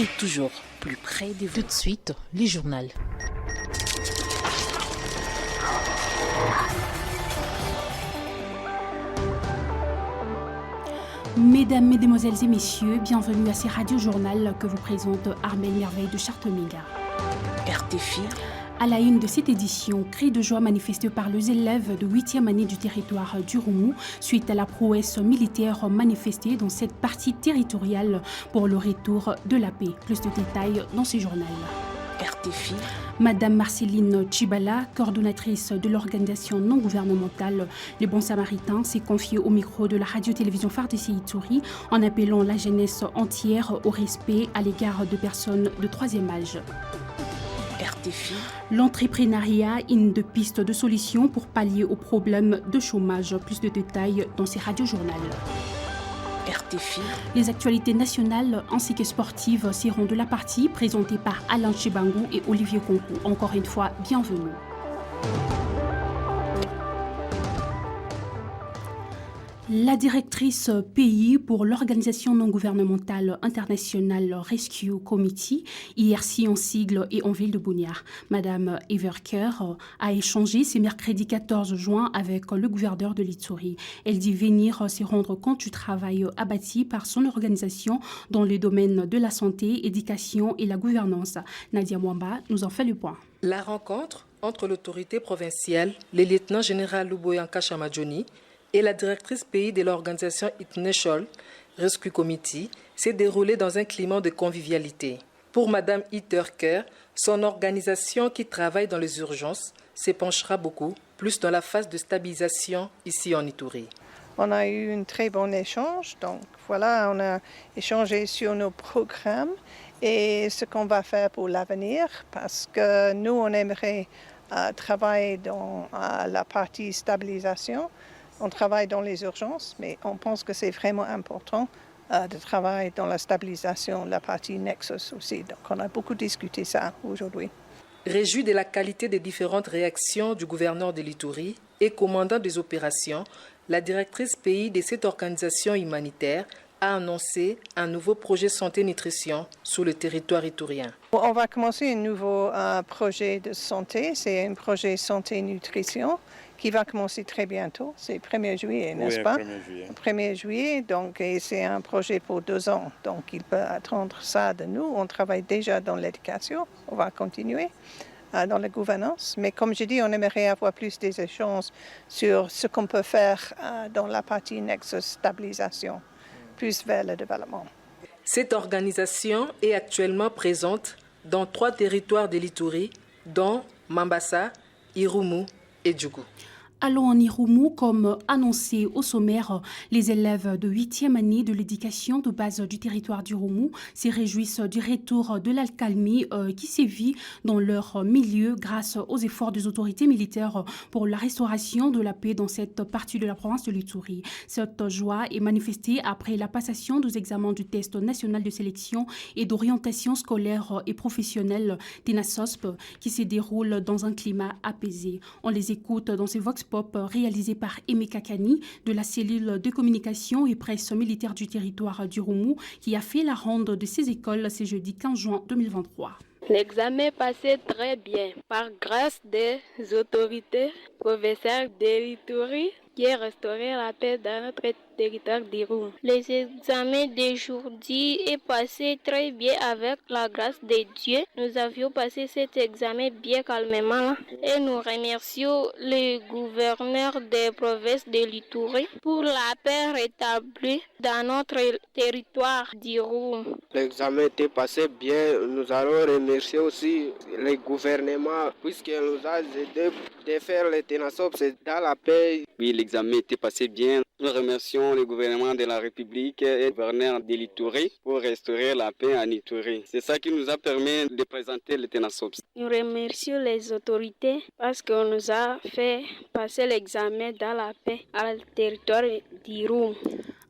et toujours plus près de vous. Tout de suite, les journaux. Mesdames, Mesdemoiselles et Messieurs, bienvenue à ces radio-journal que vous présente Armelle Merveille de Chartemiga. RTFI. À la une de cette édition, cri de joie manifesté par les élèves de 8e année du territoire du Roumou suite à la prouesse militaire manifestée dans cette partie territoriale pour le retour de la paix. Plus de détails dans ce journal. RTFI. Madame Marceline Chibala, coordonnatrice de l'organisation non gouvernementale Les Bons Samaritains, s'est confiée au micro de la radio-télévision Fardissi Ituri en appelant la jeunesse entière au respect à l'égard de personnes de troisième âge. RTFI. L'entrepreneuriat, une de pistes de solutions pour pallier aux problèmes de chômage. Plus de détails dans ces radio-journaux. RTFI. Les actualités nationales ainsi que sportives seront de la partie présentées par Alain Chibangou et Olivier Concours. Encore une fois, bienvenue. La directrice pays pour l'organisation non gouvernementale internationale Rescue Committee, IRC en sigle et en ville de Bouniar, Madame Everker, a échangé ce mercredi 14 juin avec le gouverneur de l'Ituri. Elle dit venir se rendre compte du travail abattu par son organisation dans les domaines de la santé, éducation et la gouvernance. Nadia Mwamba nous en fait le point. La rencontre entre l'autorité provinciale, le lieutenant-général Luboyanka Chamadjoni, et la directrice pays de l'organisation International Rescue Committee s'est déroulée dans un climat de convivialité. Pour Mme Itterker, son organisation qui travaille dans les urgences s'épanchera beaucoup plus dans la phase de stabilisation ici en Ituri. On a eu un très bon échange, donc voilà, on a échangé sur nos programmes et ce qu'on va faire pour l'avenir parce que nous, on aimerait travailler dans la partie stabilisation. On travaille dans les urgences, mais on pense que c'est vraiment important de travailler dans la stabilisation, la partie Nexus aussi. Donc on a beaucoup discuté ça aujourd'hui. Réjoui de la qualité des différentes réactions du gouverneur de l'Ituri et commandant des opérations, la directrice pays de cette organisation humanitaire a annoncé un nouveau projet santé-nutrition sur le territoire iturien. On va commencer un nouveau projet de santé, c'est un projet santé-nutrition qui va commencer très bientôt, c'est le 1er juillet, n'est-ce pas? 1er juillet. 1er juillet, donc et c'est un projet pour 2 ans, donc il peut attendre ça de nous. On travaille déjà dans l'éducation, on va continuer dans la gouvernance, mais comme je dis, on aimerait avoir plus des échanges sur ce qu'on peut faire dans la partie Nexus stabilisation, plus vers le développement. Cette organisation est actuellement présente dans 3 territoires de l'Ituri, dont Mambasa, Irumu et Djougou. Allons en Irumu, comme annoncé au sommaire, les élèves de 8e année de l'éducation de base du territoire du Roumou se réjouissent du retour de l'accalmie qui sévit dans leur milieu grâce aux efforts des autorités militaires pour la restauration de la paix dans cette partie de la province de l'Ituri. Cette joie est manifestée après la passation des examens du test national de sélection et d'orientation scolaire et professionnelle TENASOSP qui se déroule dans un climat apaisé. On les écoute dans ces vox pop réalisé par Aimé Kakani de la cellule de communication et presse militaire du territoire du Roumou qui a fait la ronde de ces écoles ce jeudi 15 juin 2023. L'examen passait très bien par grâce des autorités professeurs de l'Ituri qui a restauré la paix dans notre territoire d'Iroum. Les examens d'aujourd'hui est passé très bien avec la grâce de Dieu. Nous avions passé cet examen bien calmement et nous remercions le gouverneur des provinces de l'Ituri pour la paix rétablie dans notre territoire d'Iroum. L'examen était passé bien. Nous allons remercier aussi le gouvernement puisqu'il nous a aidé de faire le TENASOP dans la paix. Oui, l'examen était passé bien. Nous remercions le gouvernement de la République et le gouverneur de l'Ituri pour restaurer la paix en Ituri. C'est ça qui nous a permis de présenter le TENASOP. Nous remercions les autorités parce qu'on nous a fait passer l'examen dans la paix à le territoire d'Iroum.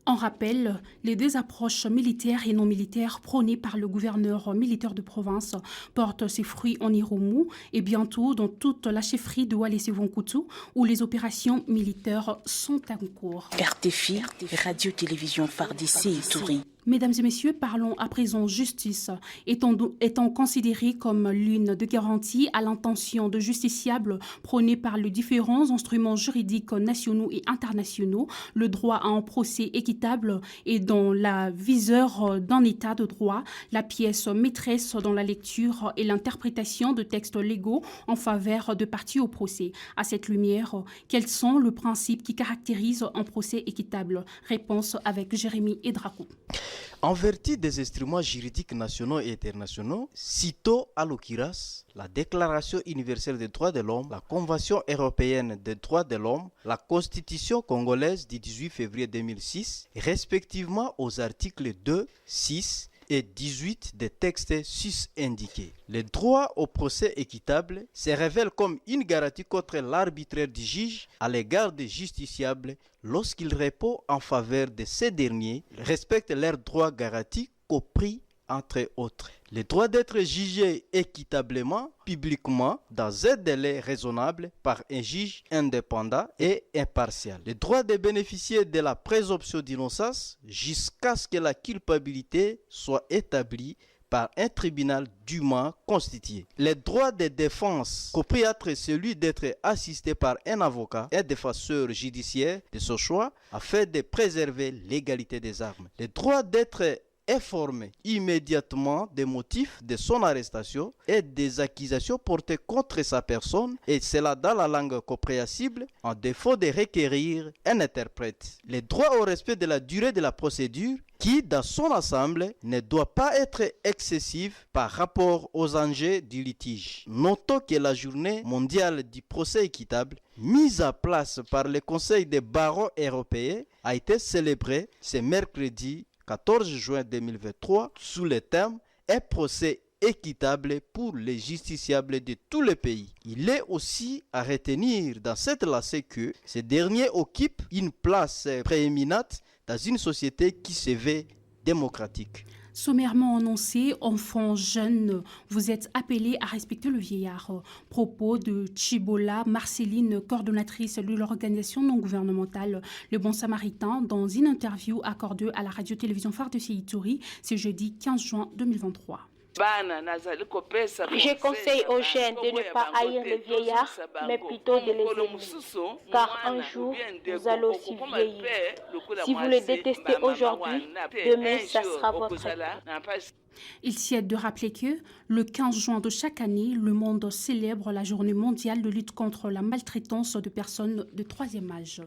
En rappel, les deux approches militaires et non militaires prônées par le gouverneur militaire de province portent ses fruits en Irumu et bientôt dans toute la chefferie de Wallis-et-Vonkutu où les opérations militaires sont en cours. RTFI, Radio-Télévision Fardissi Ituri. Mesdames et messieurs, parlons à présent justice. Étant considérée comme l'une des garanties à l'intention de justiciable prônée par les différents instruments juridiques nationaux et internationaux, le droit à un procès équitable est dans la viseur d'un état de droit, la pièce maîtresse dans la lecture et l'interprétation de textes légaux en faveur de parties au procès. À cette lumière, quels sont les principes qui caractérisent un procès équitable? Réponse avec Jérémy Edrakou. En vertu des instruments juridiques nationaux et internationaux, citons à l'occurrence la Déclaration universelle des droits de l'homme, la Convention européenne des droits de l'homme, la Constitution congolaise du 18 février 2006, respectivement aux articles 2, 6 et 18 des textes sus-indiqués. Le droit au procès équitable se révèle comme une garantie contre l'arbitraire du juge à l'égard des justiciables lorsqu'il répond en faveur de ces derniers, respecte leurs droits garantis compris entre autres. Le droit d'être jugé équitablement, publiquement, dans un délai raisonnable par un juge indépendant et impartial. Le droit de bénéficier de la présomption d'innocence jusqu'à ce que la culpabilité soit établie par un tribunal dûment constitué. Le droit de défense, compris être celui d'être assisté par un avocat, un défenseur judiciaire de son choix, afin de préserver l'égalité des armes. Le droit d'être informé immédiatement des motifs de son arrestation et des accusations portées contre sa personne, et cela dans la langue compréhensible, en défaut de requérir un interprète. Le droit au respect de la durée de la procédure, qui, dans son ensemble, ne doit pas être excessif par rapport aux enjeux du litige. Notons que la journée mondiale du procès équitable, mise en place par le Conseil des barreaux européens, a été célébrée ce mercredi 14 juin 2023 sous le thème « Un procès équitable pour les justiciables de tous les pays ». Il est aussi à retenir dans cette lancée que ces derniers occupent une place prééminente dans une société qui se veut démocratique. Sommairement annoncé, enfants, jeunes, vous êtes appelés à respecter le vieillard. Propos de Chibola Marceline, coordonnatrice de l'organisation non gouvernementale Le Bon Samaritain, dans une interview accordée à la radio-télévision phare de Séitouri, ce jeudi 15 juin 2023. Je conseille aux jeunes de ne pas haïr les vieillards, mais plutôt de les aimer, car un jour, vous allez aussi vieillir. Si vous les détestez aujourd'hui, demain, ça sera votre tour. Il s'y est de rappeler que le 15 juin de chaque année, le monde célèbre la journée mondiale de lutte contre la maltraitance de personnes de troisième âge.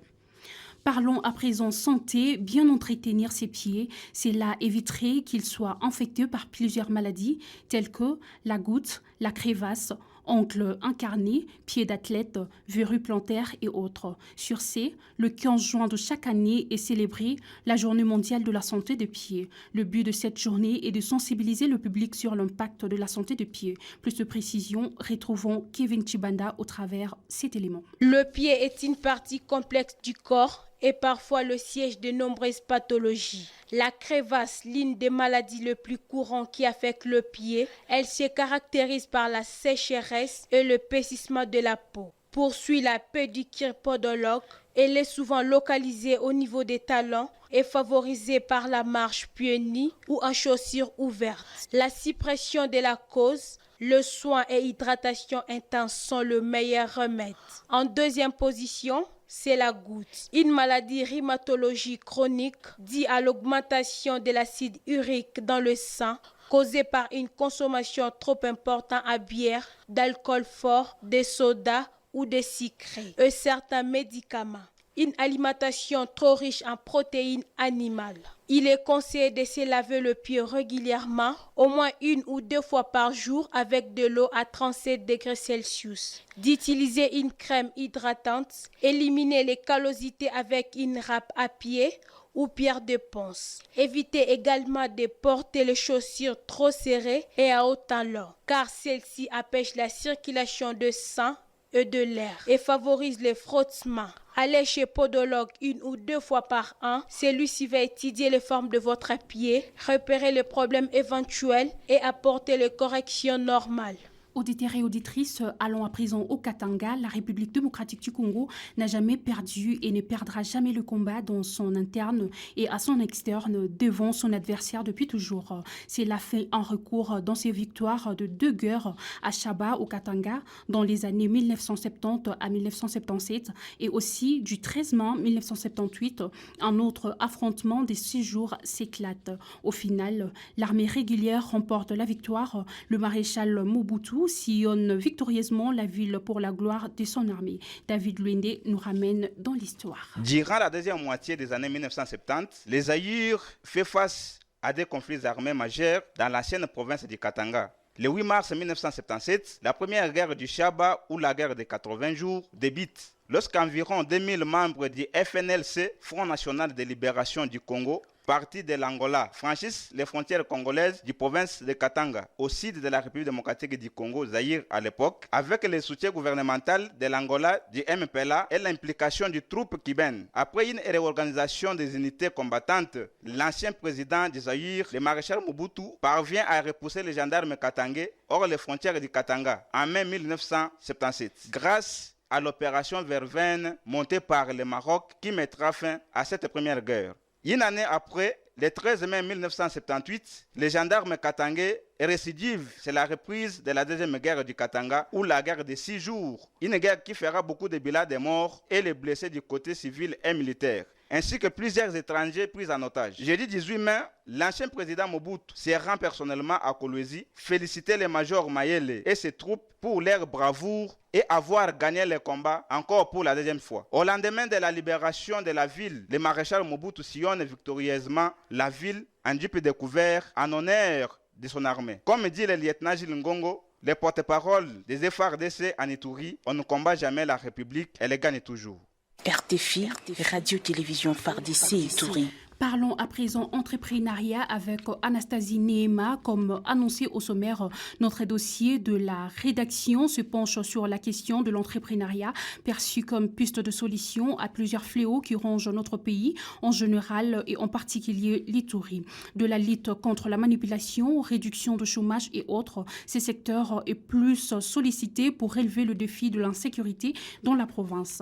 Parlons à présent santé, bien entretenir ses pieds, cela éviterait qu'ils soient infectés par plusieurs maladies telles que la goutte, la crévasse, ongle incarné, pied d'athlète, verrue plantaire et autres. Sur ce, le 15 juin de chaque année est célébrée la Journée mondiale de la santé des pieds. Le but de cette journée est de sensibiliser le public sur l'impact de la santé des pieds. Plus de précision, retrouvons Kevin Chibanda au travers cet élément. Le pied est une partie complexe du corps et parfois le siège de nombreuses pathologies. La crévasse, l'une des maladies les plus courantes qui affecte le pied, elle se caractérise par la sécheresse et le l'épaississement de la peau. Poursuit la pédicure podologue, elle est souvent localisée au niveau des talons et favorisée par la marche pieds-nus ou en chaussures ouvertes. La suppression de la cause, le soin et hydratation intense sont le meilleur remède. En deuxième position, c'est la goutte, une maladie rhumatologique chronique due à l'augmentation de l'acide urique dans le sang, causée par une consommation trop importante à bière, d'alcool fort, de soda ou de sucré et certains médicaments. Une alimentation trop riche en protéines animales. Il est conseillé de se laver le pied régulièrement, au moins 1 ou 2 fois par jour avec de l'eau à 37 degrés Celsius. D'utiliser une crème hydratante, éliminer les callosités avec une râpe à pied ou pierre de ponce. Évitez également de porter les chaussures trop serrées et à haut talon, car celles-ci empêchent la circulation de sang et de l'air et favorisent les frottements. Allez chez podologue 1 ou 2 fois par an. Celui-ci va étudier les formes de votre pied, repérer les problèmes éventuels et apporter les corrections normales. Auditeurs et auditrices, allons à présent au Katanga. La République démocratique du Congo n'a jamais perdu et ne perdra jamais le combat dans son interne et à son externe devant son adversaire depuis toujours. C'est la fin en recours dans ses victoires de 2 guerres à Chaba au Katanga dans les années 1970 à 1977 et aussi du 13 mai 1978. Un autre affrontement des 6 jours s'éclate. Au final, l'armée régulière remporte la victoire. Le maréchal Mobutu sillonne victorieusement la ville pour la gloire de son armée. David Luende nous ramène dans l'histoire. Durant la deuxième moitié des années 1970, les Zaïre fait face à des conflits armés majeurs dans l'ancienne province du Katanga. Le 8 mars 1977, la première guerre du Chaba ou la guerre des 80 jours débute. Lorsqu'environ 2000 membres du FNLC, Front National de Libération du Congo, parti de l'Angola, franchissent les frontières congolaises du province de Katanga, au sud de la République démocratique du Congo, Zaïre à l'époque, avec le soutien gouvernemental de l'Angola, du MPLA et l'implication du troupe cubaine. Après une réorganisation des unités combattantes, l'ancien président du Zaïre, le maréchal Mobutu, parvient à repousser les gendarmes katangais hors les frontières du Katanga en mai 1977, grâce à l'opération Verveine montée par le Maroc qui mettra fin à cette première guerre. Une année après, le 13 mai 1978, les gendarmes katangais récidivent. C'est la reprise de la deuxième guerre du Katanga ou la guerre des 6 jours. Une guerre qui fera beaucoup de bilans de morts et les blessés du côté civil et militaire, ainsi que plusieurs étrangers pris en otage. Jeudi 18 mai, l'ancien président Mobutu se rend personnellement à Kolwezi, féliciter le major Mayele et ses troupes pour leur bravoure et avoir gagné le combat encore pour la deuxième fois. Au lendemain de la libération de la ville, le maréchal Mobutu sillonne victorieusement la ville en dupe découvert en honneur de son armée. Comme dit le lieutenant Gilles Ngongo, le porte-parole des FARDC en Ituri, on ne combat jamais la République, elle les gagne toujours. RTFI, Radio-Télévision FARDC Ituri. Parlons à présent entrepreneuriat avec Anastasie Nehema. Comme annoncé au sommaire, notre dossier de la rédaction se penche sur la question de l'entrepreneuriat perçu comme piste de solution à plusieurs fléaux qui rongent notre pays en général et en particulier l'Ituri. De la lutte contre la manipulation, réduction de chômage et autres, ces secteurs est plus sollicité pour relever le défi de l'insécurité dans la province.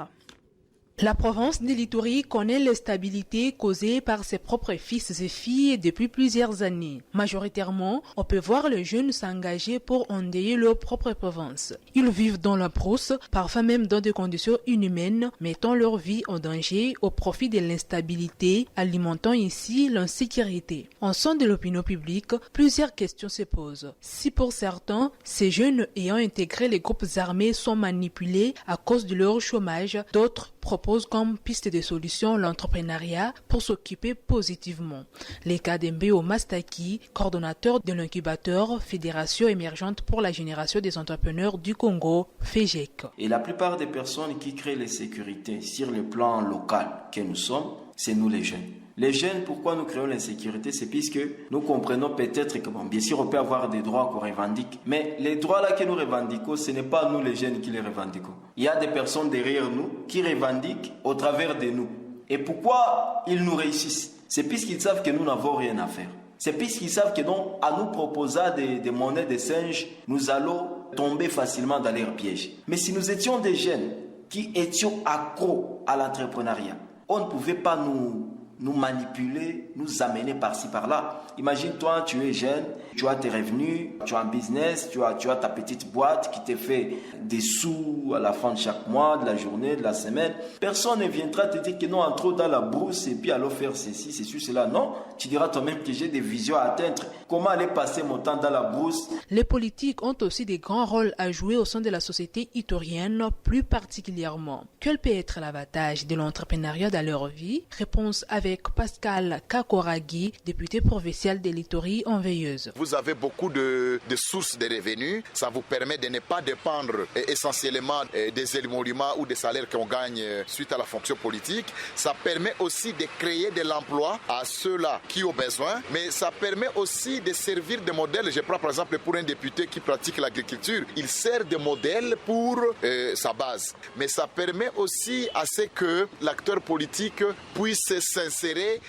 La province de l'Ituri connaît l'instabilité causée par ses propres fils et filles depuis plusieurs années. Majoritairement, on peut voir les jeunes s'engager pour endeuiller leur propre province. Ils vivent dans la brousse, parfois même dans des conditions inhumaines, mettant leur vie en danger au profit de l'instabilité, alimentant ici l'insécurité. En son de l'opinion publique, plusieurs questions se posent. Si pour certains, ces jeunes ayant intégré les groupes armés sont manipulés à cause de leur chômage, d'autres proposent comme piste de solution l'entrepreneuriat pour s'occuper positivement. Les cas d'Mbeo Mastaki, coordonnateur de l'incubateur Fédération émergente pour la génération des entrepreneurs du Congo, FEGEC. Et la plupart des personnes qui créent les sécurités sur le plan local que nous sommes, c'est nous les jeunes. Les jeunes, pourquoi nous créons l'insécurité? C'est puisque nous comprenons peut-être que, bien sûr, on peut avoir des droits qu'on revendique, mais les droits-là que nous revendiquons, ce n'est pas nous les jeunes qui les revendiquons. Il y a des personnes derrière nous qui revendiquent au travers de nous. Et pourquoi ils nous réussissent? C'est puisqu'ils savent que nous n'avons rien à faire. C'est puisqu'ils savent que non, à nous proposer des monnaies de singes, nous allons tomber facilement dans leurs pièges. Mais si nous étions des jeunes qui étions accros à l'entrepreneuriat, on ne pouvait pas nous manipuler, nous amener par-ci, par-là. Imagine, toi, tu es jeune, tu as tes revenus, tu as un business, tu as ta petite boîte qui te fait des sous à la fin de chaque mois, de la journée, de la semaine. Personne ne viendra te dire que non, entre dans la brousse et puis alors faire ceci, ceci, cela. Non, tu diras toi-même que j'ai des visions à atteindre. Comment aller passer mon temps dans la brousse? Les politiques ont aussi des grands rôles à jouer au sein de la société itorienne, plus particulièrement. Quel peut être l'avantage de l'entrepreneuriat dans leur vie? Réponse avec Pascal Kakoragi, député provincial de l'Ituri en veilleuse. Vous avez beaucoup de sources de revenus. Ça vous permet de ne pas dépendre essentiellement des émoluments ou des salaires qu'on gagne suite à la fonction politique. Ça permet aussi de créer de l'emploi à ceux-là qui ont besoin, mais ça permet aussi de servir de modèle. Je prends par exemple pour un député qui pratique l'agriculture. Il sert de modèle pour sa base. Mais ça permet aussi à ce que l'acteur politique puisse s'insérer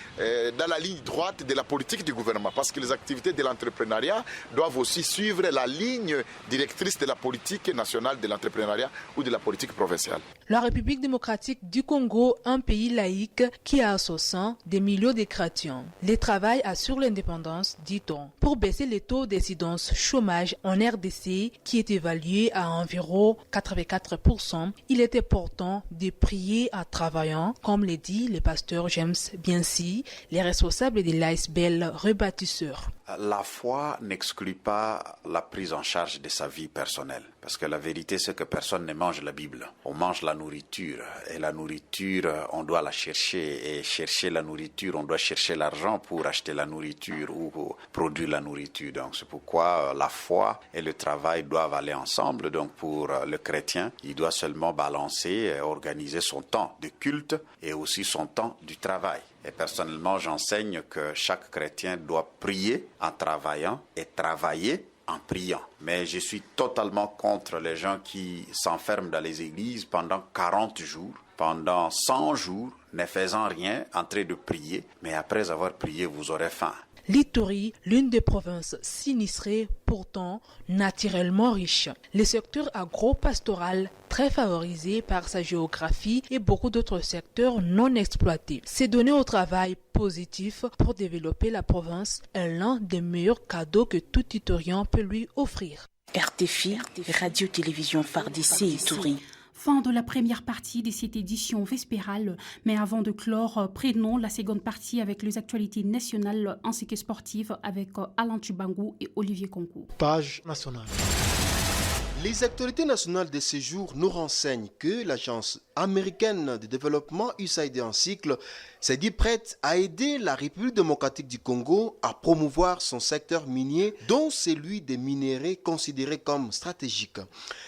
dans la ligne droite de la politique du gouvernement. gouvernement, parce que les activités de l'entrepreneuriat doivent aussi suivre la ligne directrice de la politique nationale de l'entrepreneuriat ou de la politique provinciale. La République démocratique du Congo, un pays laïque qui a à son sein des millions de chrétiens. Le travail assure l'indépendance, dit-on, pour baisser les taux d'incidence chômage en RDC qui est évalué à environ 84%. Il est important de prier en travaillant, comme le dit le pasteur James Biensi, les responsables de l'ASBL rebâtisseur. La foi n'exclut pas la prise en charge de sa vie personnelle. Parce que la vérité, c'est que personne ne mange la Bible. On mange la nourriture. Et la nourriture, on doit la chercher. Et chercher la nourriture, on doit chercher l'argent pour acheter la nourriture ou pour produire la nourriture. Donc c'est pourquoi la foi et le travail doivent aller ensemble. Donc pour le chrétien, il doit seulement balancer et organiser son temps de culte et aussi son temps du travail. Et personnellement, j'enseigne que chaque chrétien doit prier en travaillant et travailler en priant. Mais je suis totalement contre les gens qui s'enferment dans les églises pendant 40 jours, pendant 100 jours, ne faisant rien, en train de prier. Mais après avoir prié, vous aurez faim. L'Ituri, l'une des provinces sinistrées, pourtant naturellement riche. Le secteur agro-pastoral, très favorisé par sa géographie et beaucoup d'autres secteurs non exploités. C'est donner au travail positif pour développer la province est l'un des meilleurs cadeaux que tout Iturien peut lui offrir. RTFI, Radio-Télévision FARDC Ituri. Fin de la première partie de cette édition vespérale. Mais avant de clore, prenons la seconde partie avec les actualités nationales ainsi que sportives avec Alain Tchibangou et Olivier Concours. Page nationale. Les actualités nationales de ce jour nous renseignent que l'Agence américaine de développement USAID en cycle s'est dit prête à aider la République démocratique du Congo à promouvoir son secteur minier, dont celui des minéraux considérés comme stratégiques.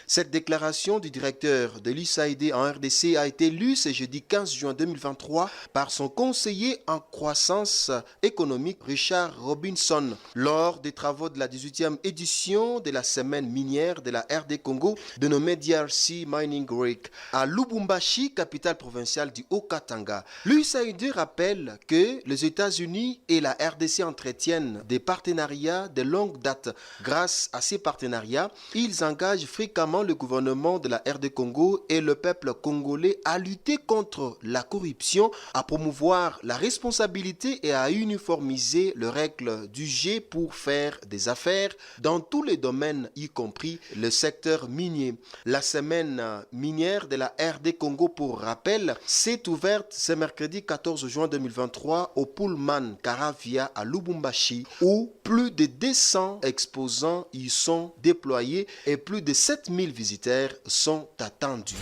Cette déclaration du directeur de l'USAID en RDC a été lue ce jeudi 15 juin 2023 par son conseiller en croissance économique Richard Robinson lors des travaux de la 18e édition de la semaine minière de la RD Congo dénommée DRC Mining Week à Lubumbashi, capitale provinciale du Haut-Katanga. L'USAID rappelle que les États-Unis et la RDC entretiennent des partenariats de longue date. Grâce à ces partenariats, ils engagent fréquemment le gouvernement de la RD Congo et le peuple congolais à lutter contre la corruption, à promouvoir la responsabilité et à uniformiser les règles du jeu pour faire des affaires dans tous les domaines, y compris le secteur minier. La semaine minière de la RD Congo, pour rappel, s'est ouverte ce mercredi 14 juin 2023 au Pullman Caravia à Lubumbashi, où plus de 200 exposants y sont déployés et plus de 7000 visiteurs sont attendus.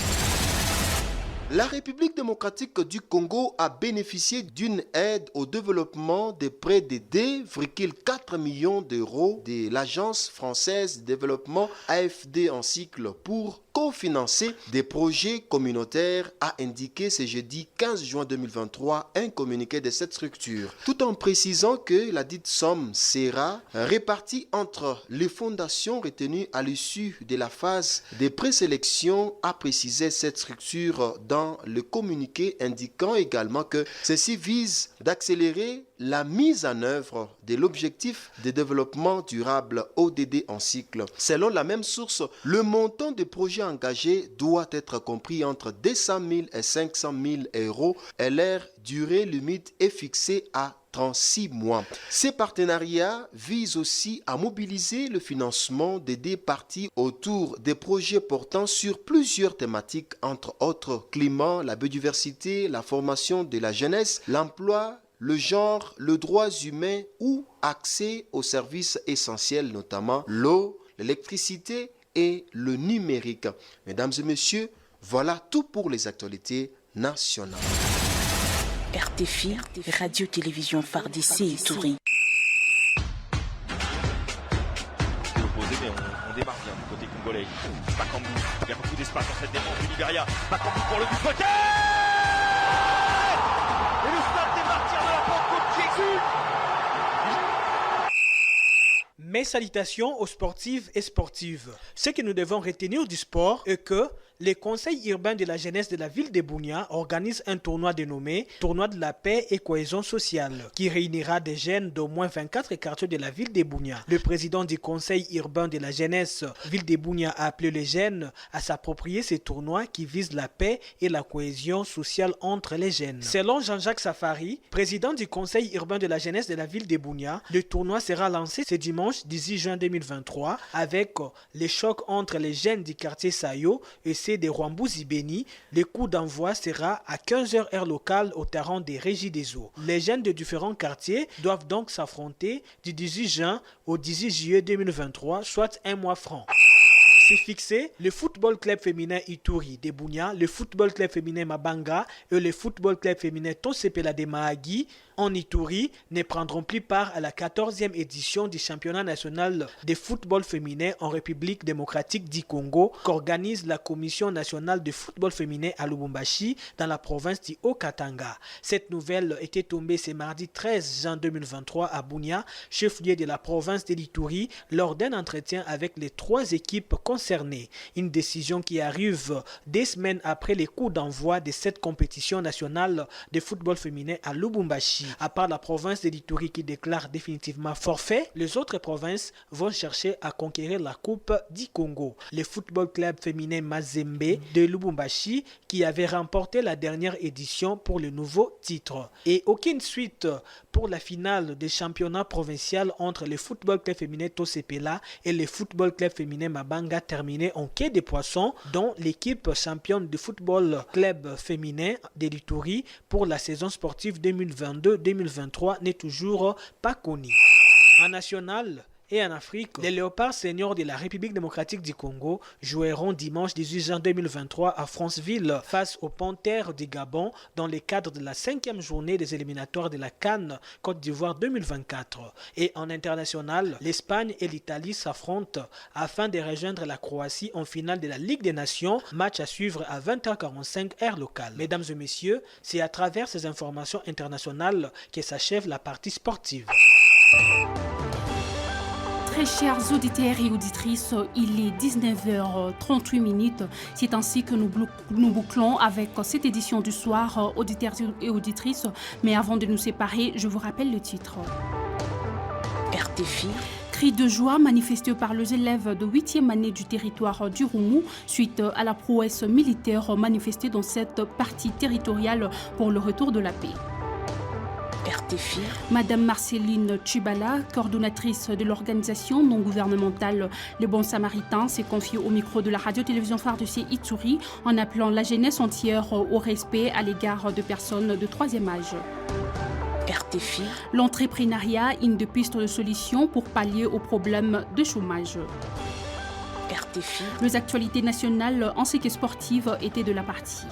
La République démocratique du Congo a bénéficié d'une aide au développement de près de 2,4 millions d'euros de l'Agence française de développement AFD en cycle pour cofinancer des projets communautaires, a indiqué ce jeudi 15 juin 2023 un communiqué de cette structure, tout en précisant que la dite somme sera répartie entre les fondations retenues à l'issue de la phase de présélection, a précisé cette structure dans le communiqué, indiquant également que ceci vise d'accélérer la mise en œuvre de l'objectif de développement durable ODD en cycle. Selon la même source, le montant des projets engagés doit être compris entre 200 000 et 500 000 euros et leur durée limite est fixée à 36 mois. Ces partenariats visent aussi à mobiliser le financement des deux parties autour des projets portant sur plusieurs thématiques, entre autres climat, la biodiversité, la formation de la jeunesse, l'emploi, le genre, les droits humains ou accès aux services essentiels, notamment l'eau, l'électricité et le numérique. Mesdames et messieurs, voilà tout pour les actualités nationales. RTFI, Radio-Télévision FARDC Ituri. On démarre bien du côté congolais. Bakambu, il y a beaucoup d'espace dans cette défense du Nigeria. Bakambu pour le but côté. Et le stade des martyrs de la Pentecôte qui exulte. Mes salutations aux sportives et sportives. Ce que nous devons retenir du sport est que le conseil urbain de la jeunesse de la ville de Bunia organise un tournoi dénommé Tournoi de la paix et cohésion sociale qui réunira des jeunes d'au moins 24 quartiers de la ville de Bunia. Le président du conseil urbain de la jeunesse ville de Bunia a appelé les jeunes à s'approprier ces tournois qui visent la paix et la cohésion sociale entre les jeunes. Selon Jean-Jacques Safari, président du conseil urbain de la jeunesse de la ville de Bunia, le tournoi sera lancé ce dimanche 18 juin 2023 avec les chocs entre les jeunes du quartier Sayo et ceux de Rwambouzi-Beni. Le coup d'envoi sera à 15h heure locale au terrain des Régies des Eaux. Les jeunes de différents quartiers doivent donc s'affronter du 18 juin au 18 juillet 2023, soit un mois franc. C'est fixé, le football club féminin Ituri de Bunia, le football club féminin Mabanga et le football club féminin Tosepela de Mahagi en Ituri ne prendront plus part à la 14e édition du championnat national de football féminin en République démocratique du Congo qu'organise la Commission nationale de football féminin à Lubumbashi dans la province du Haut-Katanga. Cette nouvelle était tombée ce mardi 13 juin 2023 à Bunia, chef-lieu de la province de l'Ituri, lors d'un entretien avec les 3 équipes concernées. Une décision qui arrive des semaines après les coups d'envoi de cette compétition nationale de football féminin à Lubumbashi. À part la province de l'Ituri qui déclare définitivement forfait, les autres provinces vont chercher à conquérir la Coupe du Congo. Le football club féminin Mazembe de Lubumbashi qui avait remporté la dernière édition pour le nouveau titre. Et aucune suite pour la finale des championnats provincial entre le football club féminin Tosepela et le football club féminin Mabanga terminé en quai des poissons, dont l'équipe championne du football club féminin de l'Ituri pour la saison sportive 2022-2023 n'est toujours pas connue. En national et en Afrique, les Léopards seniors de la République démocratique du Congo joueront dimanche 18 juin 2023 à Franceville face aux Panthères du Gabon dans le cadre de la 5e journée des éliminatoires de la CAN Côte d'Ivoire 2024. Et en international, l'Espagne et l'Italie s'affrontent afin de rejoindre la Croatie en finale de la Ligue des Nations, match à suivre à 20h45 heure locale. Mesdames et messieurs, c'est à travers ces informations internationales que s'achève la partie sportive. Très chers auditeurs et auditrices, il est 19h38. C'est ainsi que nous bouclons avec cette édition du soir, auditeurs et auditrices. Mais avant de nous séparer, je vous rappelle le titre. RTFI. Cris de joie manifestés par les élèves de 8e année du territoire du Roumou suite à la prouesse militaire manifestée dans cette partie territoriale pour le retour de la paix. RTFI. Madame Marceline Tchibala, coordonnatrice de l'organisation non gouvernementale Les Bons Samaritains, s'est confiée au micro de la radio-télévision FARDC Ituri en appelant la jeunesse entière au respect à l'égard de personnes de 3e âge. RTFI. L'entrepreneuriat, une des pistes de solutions pour pallier aux problèmes de chômage. RTFI. Les actualités nationales ainsi que sportives étaient de la partie.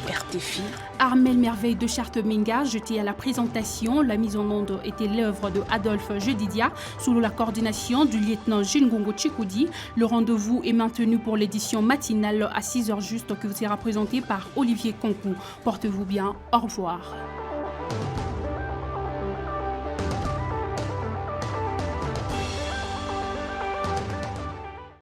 RTFI. Armel Merveille de Charteminga, jeté à la présentation. La mise en onde était l'œuvre de Adolphe Jedidia sous la coordination du lieutenant Jingongo Chikoudi. Le rendez-vous est maintenu pour l'édition matinale à 6h juste qui vous sera présentée par Olivier Concours. Portez-vous bien. Au revoir.